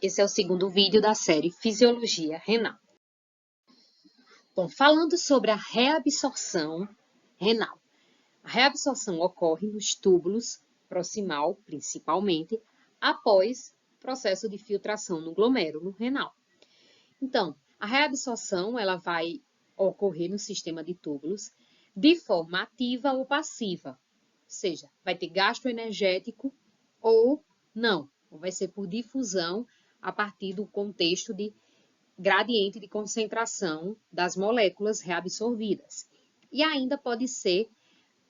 Esse é o segundo vídeo da série Fisiologia Renal. Bom, falando sobre a reabsorção renal. A reabsorção ocorre nos túbulos proximal, principalmente, após o processo de filtração no glomérulo renal. Então, a reabsorção ela vai ocorrer no sistema de túbulos de forma ativa ou passiva, ou seja, vai ter gastroenergético ou não, ou vai ser por difusão a partir do contexto de gradiente de concentração das moléculas reabsorvidas. E ainda pode ser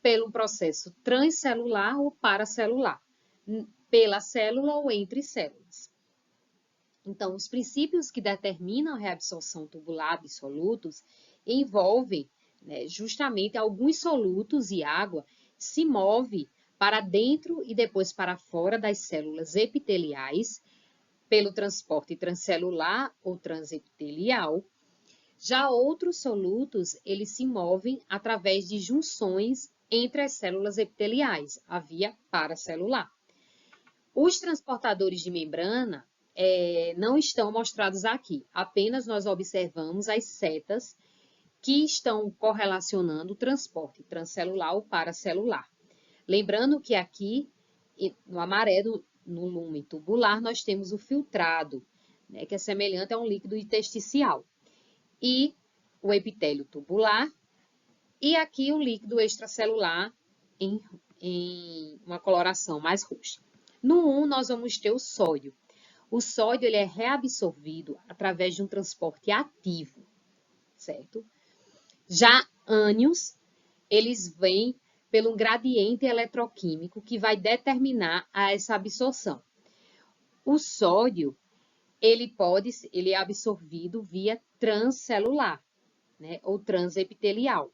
pelo processo transcelular ou paracelular, pela célula ou entre células. Então, os princípios que determinam a reabsorção tubular absolutos envolvem justamente alguns solutos e água se move para dentro e depois para fora das células epiteliais pelo transporte transcelular ou transepitelial. Já outros solutos, eles se movem através de junções entre as células epiteliais, a via paracelular. Os transportadores de membrana não estão mostrados aqui, apenas nós observamos as setas que estão correlacionando o transporte transcelular ou paracelular. Lembrando que aqui, no amarelo, no lumen tubular, nós temos o filtrado, que é semelhante a um líquido intersticial. E o epitélio tubular, e aqui o líquido extracelular em uma coloração mais roxa. No 1, nós vamos ter o sódio. O sódio ele é reabsorvido através de um transporte ativo, certo? Já ânions, eles vêm pelo gradiente eletroquímico que vai determinar essa absorção. O sódio, ele é absorvido via transcelular, ou transepitelial.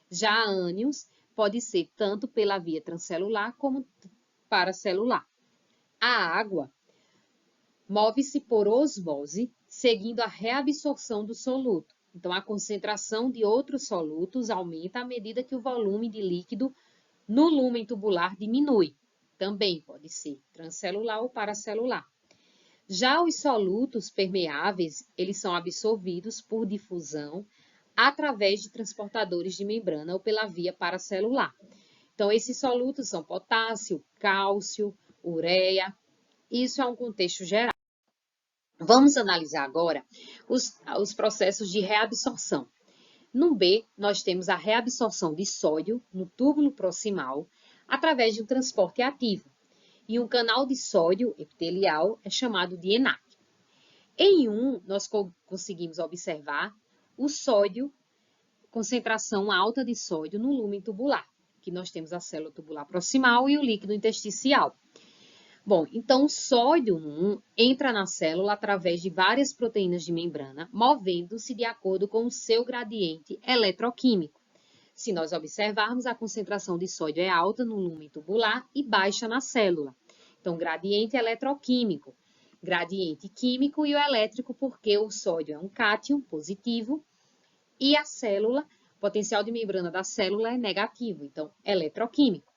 Já ânions pode ser tanto pela via transcelular como paracelular. A água move-se por osmose, seguindo a reabsorção do soluto. Então, a concentração de outros solutos aumenta à medida que o volume de líquido no lumen tubular diminui. Também pode ser transcelular ou paracelular. Já os solutos permeáveis, eles são absorvidos por difusão através de transportadores de membrana ou pela via paracelular. Então, esses solutos são potássio, cálcio, ureia. Isso é um contexto geral. Vamos analisar agora os processos de reabsorção. No B, nós temos a reabsorção de sódio no túbulo proximal através de um transporte ativo. E um canal de sódio epitelial é chamado de ENaC. Em 1, nós conseguimos observar o sódio, concentração alta de sódio no lumen tubular, que nós temos a célula tubular proximal e o líquido intersticial. Bom, então o sódio entra na célula através de várias proteínas de membrana, movendo-se de acordo com o seu gradiente eletroquímico. Se nós observarmos, a concentração de sódio é alta no lumen tubular e baixa na célula. Então, gradiente eletroquímico, gradiente químico e o elétrico, porque o sódio é um cátion positivo e a célula, o potencial de membrana da célula é negativo, então, eletroquímico.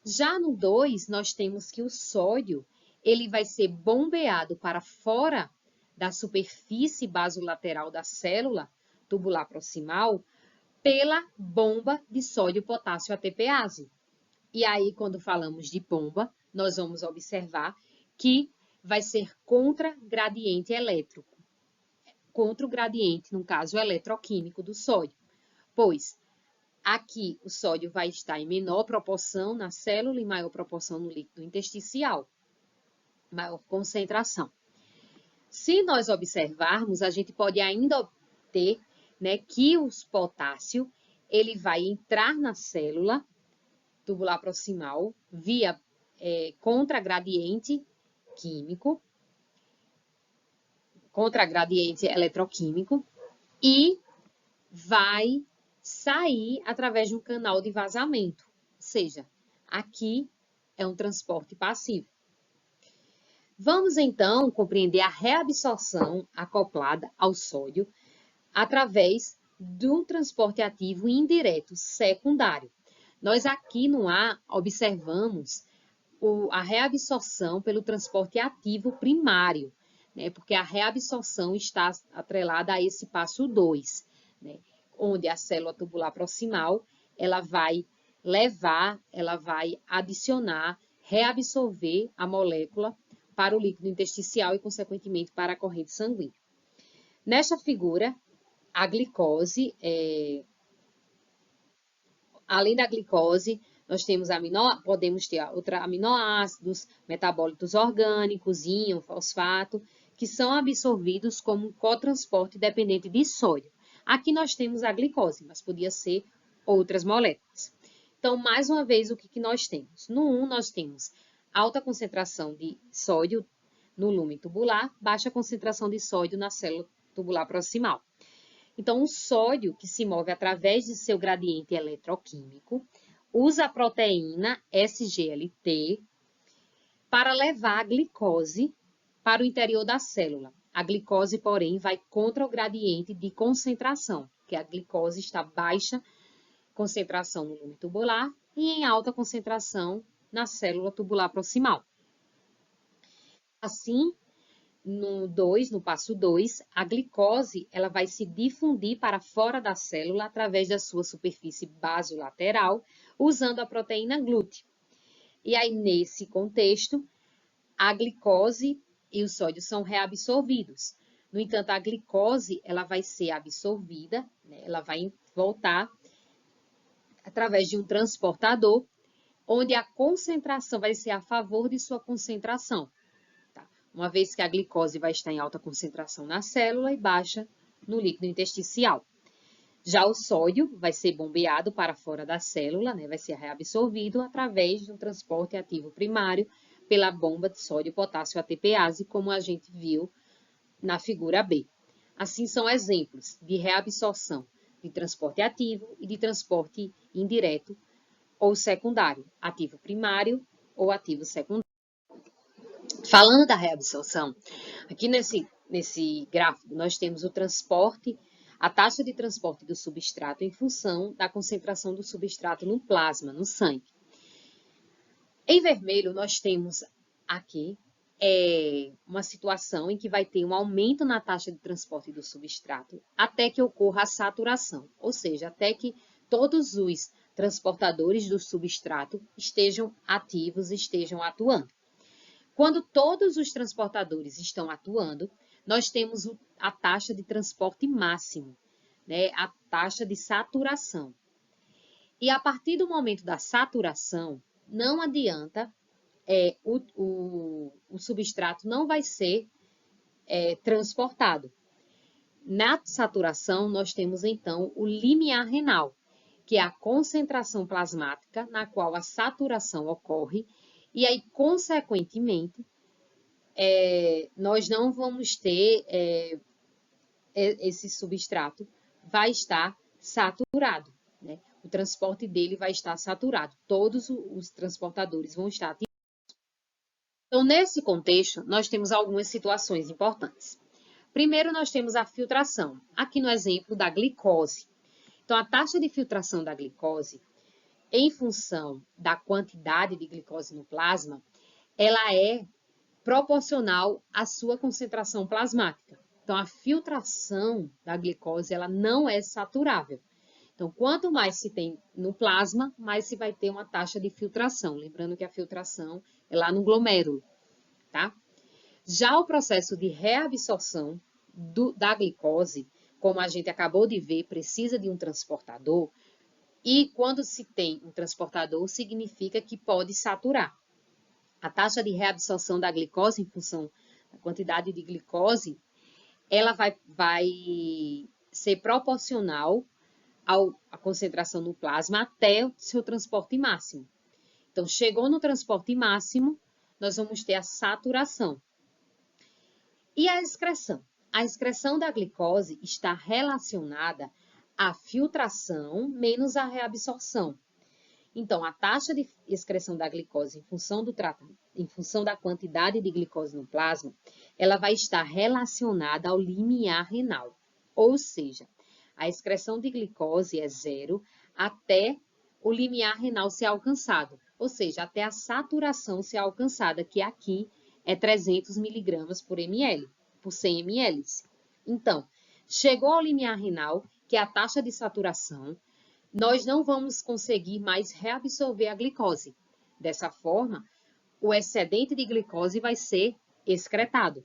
Já no 2, nós temos que o sódio ele vai ser bombeado para fora da superfície basolateral da célula tubular proximal pela bomba de sódio-potássio ATPase. E aí, quando falamos de bomba, nós vamos observar que vai ser contra gradiente elétrico, contra o gradiente, no caso, eletroquímico do sódio, pois aqui o sódio vai estar em menor proporção na célula e maior proporção no líquido intersticial, maior concentração. Se nós observarmos, a gente pode ainda obter que o potássio ele vai entrar na célula tubular proximal via contragradiente químico, contragradiente eletroquímico e vai sair através de um canal de vazamento, ou seja, aqui é um transporte passivo. Vamos então compreender a reabsorção acoplada ao sódio através do transporte ativo indireto secundário. Nós aqui no A observamos a reabsorção pelo transporte ativo primário, né? Porque a reabsorção está atrelada a esse passo 2, né? Onde a célula tubular proximal, ela vai adicionar, reabsorver a molécula para o líquido intersticial e, consequentemente, para a corrente sanguínea. Nesta figura, a glicose, além da glicose, nós temos podemos ter aminoácidos, metabólitos orgânicos, íon, fosfato, que são absorvidos como um cotransporte dependente de sódio. Aqui nós temos a glicose, mas podia ser outras moléculas. Então, mais uma vez, o que nós temos? No 1, nós temos alta concentração de sódio no lumen tubular, baixa concentração de sódio na célula tubular proximal. Então, o sódio, que se move através de seu gradiente eletroquímico, usa a proteína SGLT para levar a glicose para o interior da célula. A glicose, porém, vai contra o gradiente de concentração, que a glicose está baixa concentração no lumen tubular e em alta concentração na célula tubular proximal. Assim, no passo 2, a glicose ela vai se difundir para fora da célula através da sua superfície basolateral, usando a proteína GLUT. E aí, nesse contexto, a glicose e o sódio são reabsorvidos. No entanto, a glicose ela vai ser absorvida, né? Ela vai voltar através de um transportador, onde a concentração vai ser a favor de sua concentração. Uma vez que a glicose vai estar em alta concentração na célula e baixa no líquido intersticial. Já o sódio vai ser bombeado para fora da célula, né? Vai ser reabsorvido através de um transporte ativo primário pela bomba de sódio-potássio ATPase, como a gente viu na figura B. Assim, são exemplos de reabsorção de transporte ativo e de transporte indireto ou secundário, ativo primário ou ativo secundário. Falando da reabsorção, aqui nesse gráfico nós temos o transporte, a taxa de transporte do substrato em função da concentração do substrato no plasma, no sangue. Em vermelho nós temos aqui uma situação em que vai ter um aumento na taxa de transporte do substrato até que ocorra a saturação, ou seja, até que todos os transportadores do substrato estejam ativos, estejam atuando. Quando todos os transportadores estão atuando, nós temos a taxa de transporte máximo, né? A taxa de saturação. E a partir do momento da saturação, não adianta, o substrato não vai ser transportado. Na saturação, nós temos então o limiar renal, que é a concentração plasmática na qual a saturação ocorre, e aí, consequentemente, nós não vamos ter esse substrato, vai estar saturado, né? O transporte dele vai estar saturado, todos os transportadores vão estar ativados. Então, nesse contexto, nós temos algumas situações importantes. Primeiro, nós temos a filtração, aqui no exemplo da glicose. Então, a taxa de filtração da glicose, em função da quantidade de glicose no plasma, ela é proporcional à sua concentração plasmática. Então, a filtração da glicose, ela não é saturável. Então, quanto mais se tem no plasma, mais se vai ter uma taxa de filtração. Lembrando que a filtração é lá no glomérulo, tá? Já o processo de reabsorção da glicose, como a gente acabou de ver, precisa de um transportador. E quando se tem um transportador, significa que pode saturar. A taxa de reabsorção da glicose, em função da quantidade de glicose, ela vai ser proporcional à concentração no plasma até o seu transporte máximo. Então, chegou no transporte máximo, nós vamos ter a saturação. E a excreção? A excreção da glicose está relacionada à filtração menos à reabsorção. Então, a taxa de excreção da glicose em função da quantidade de glicose no plasma, ela vai estar relacionada ao limiar renal. Ou seja, a excreção de glicose é 0 até o limiar renal ser alcançado. Ou seja, até a saturação ser alcançada, que aqui é 300 mg por ml. por 100 ml. Então, chegou ao limiar renal, que é a taxa de saturação, nós não vamos conseguir mais reabsorver a glicose. Dessa forma, o excedente de glicose vai ser excretado.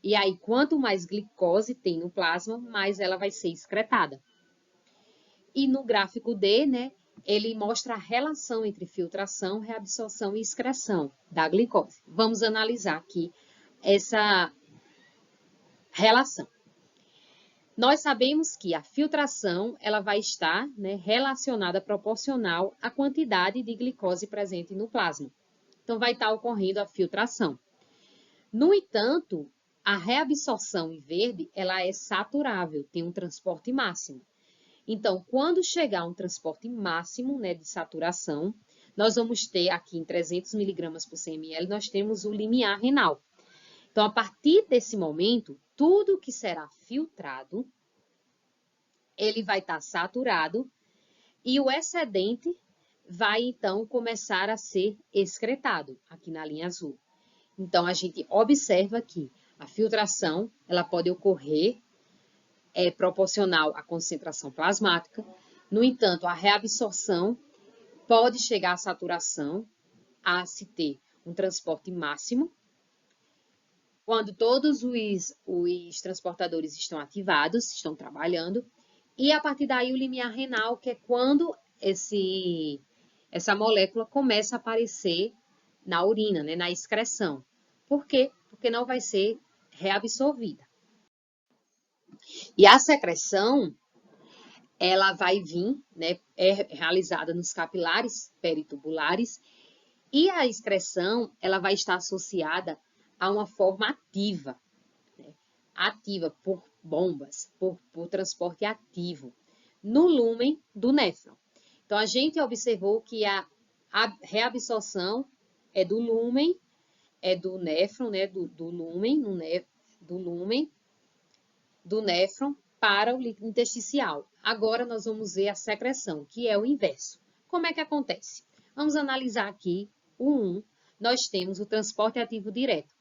E aí, quanto mais glicose tem no plasma, mais ela vai ser excretada. E no gráfico D, né, ele mostra a relação entre filtração, reabsorção e excreção da glicose. Vamos analisar aqui essa relação. Nós sabemos que a filtração ela vai estar, né, relacionada proporcional à quantidade de glicose presente no plasma. Então, vai estar ocorrendo a filtração. No entanto, a reabsorção em verde ela é saturável, tem um transporte máximo. Então, quando chegar um transporte máximo, né, de saturação, nós vamos ter aqui em 300 mg por 100 ml, nós temos o limiar renal. Então, a partir desse momento, tudo que será filtrado, ele vai estar saturado e o excedente vai, então, começar a ser excretado, aqui na linha azul. Então, a gente observa que a filtração, ela pode ocorrer proporcional à concentração plasmática. No entanto, a reabsorção pode chegar à saturação, a se ter um transporte máximo, quando todos os transportadores estão ativados, estão trabalhando, e a partir daí o limiar renal, que é quando essa molécula começa a aparecer na urina, né, na excreção. Por quê? Porque não vai ser reabsorvida. E a secreção, ela vai vir, né, é realizada nos capilares peritubulares, e a excreção, ela vai estar associada a uma forma ativa, né, ativa por bombas, por transporte ativo, no lúmen do néfron. Então, a gente observou que a reabsorção é do lúmen, é do néfron, né, do lúmen do néfron para o líquido intersticial. Agora, nós vamos ver a secreção, que é o inverso. Como é que acontece? Vamos analisar aqui o 1. Nós temos o transporte ativo direto.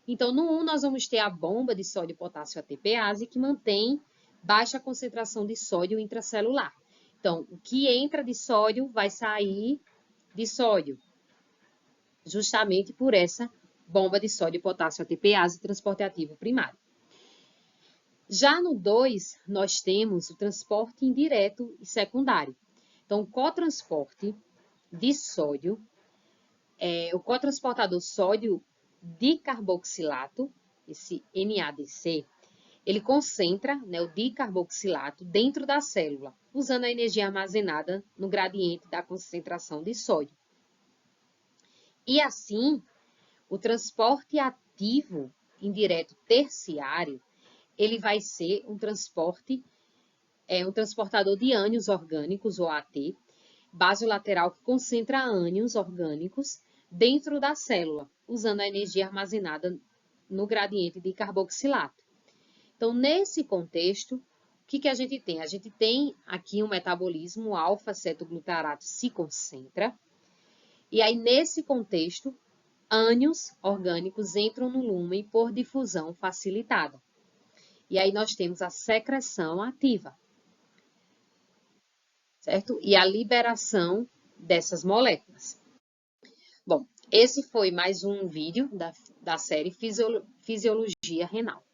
Então, no 1, nós vamos ter a bomba de sódio e potássio ATPase, que mantém baixa concentração de sódio intracelular. Então, o que entra de sódio vai sair de sódio, justamente por essa bomba de sódio e potássio ATPase, transporte ativo primário. Já no 2, nós temos o transporte indireto e secundário. Então, o cotransporte de sódio, o cotransportador sódio dicarboxilato, esse NADC, ele concentra, né, o dicarboxilato dentro da célula, usando a energia armazenada no gradiente da concentração de sódio. E assim, o transporte ativo indireto terciário, ele vai ser um transportador de ânions orgânicos, ou AT, basolateral que concentra ânions orgânicos dentro da célula, usando a energia armazenada no gradiente de carboxilato. Então, nesse contexto, o que a gente tem? A gente tem aqui um metabolismo, o alfa-cetoglutarato se concentra, e aí, nesse contexto, ânions orgânicos entram no lúmen por difusão facilitada. E aí nós temos a secreção ativa, certo? E a liberação dessas moléculas. Bom, esse foi mais um vídeo da série Fisiologia Renal.